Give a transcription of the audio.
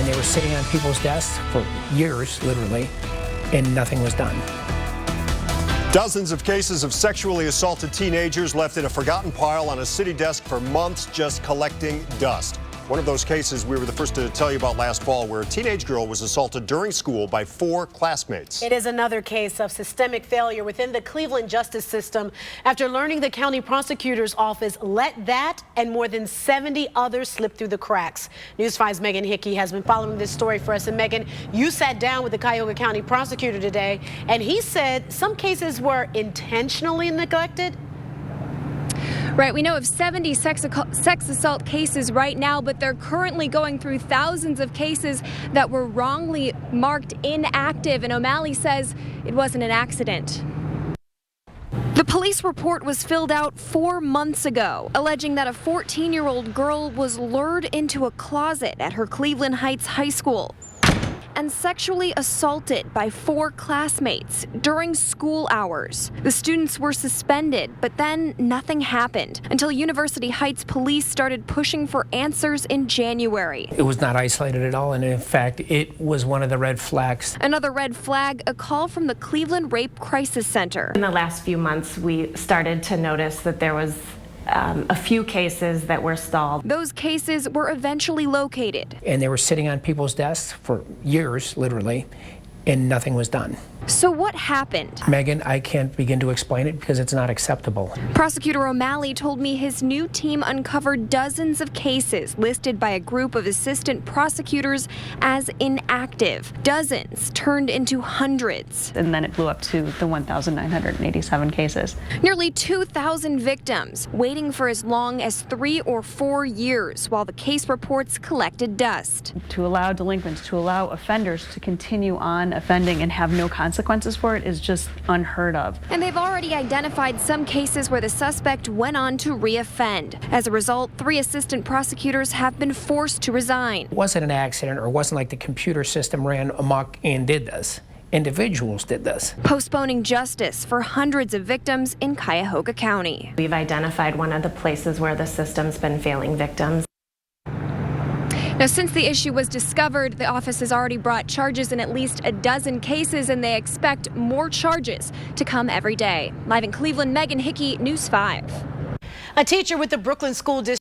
and they were sitting on people's desks for years, literally, and nothing was done. Dozens of cases of sexually assaulted teenagers left in a forgotten pile on a city desk for months, just collecting dust. One of those cases we were the first to tell you about last fall, where a teenage girl was assaulted during school by 4 classmates. It is another case of systemic failure within the Cleveland justice system after learning the county prosecutor's office let that and more than 70 others slip through the cracks. News 5's Megan Hickey has been following this story for us. And Megan, you sat down with the Cuyahoga County prosecutor today, and he said some cases were intentionally neglected. Right, we know of 70 sex assault cases right now, but they're currently going through thousands of cases that were wrongly marked inactive, and O'Malley says it wasn't an accident. The police report was filled out 4 months ago, alleging that a 14-year-old girl was lured into a closet at her Cleveland Heights high school and sexually assaulted by 4 classmates during school hours. The students were suspended, but then nothing happened until University Heights police started pushing for answers in January. It was not isolated at all, and in fact, it was one of the red flags. Another red flag, a call from the Cleveland Rape Crisis Center. In the last few months, we started to notice that there was a few cases that were stalled. Those cases were eventually located. And they were sitting on people's desks for years, literally, and nothing was done. So what happened? Megan, I can't begin to explain it because it's not acceptable. Prosecutor O'Malley told me his new team uncovered dozens of cases listed by a group of assistant prosecutors as inactive. Dozens turned into hundreds. And then it blew up to the 1,987 cases. Nearly 2,000 victims waiting for as long as 3 or 4 years while the case reports collected dust. To allow delinquents, to allow offenders to continue on offending and have no consequences for it is just unheard of. And they've already identified some cases where the suspect went on to reoffend. As a result, 3 assistant prosecutors have been forced to resign. It wasn't an accident, or it wasn't like the computer system ran amok and did this. Individuals did this. Postponing justice for hundreds of victims in Cuyahoga County. We've identified one of the places where the system's been failing victims. Now, since the issue was discovered, the office has already brought charges in at least a dozen cases, and they expect more charges to come every day. Live in Cleveland, Megan Hickey, News 5. A teacher with the Brooklyn School District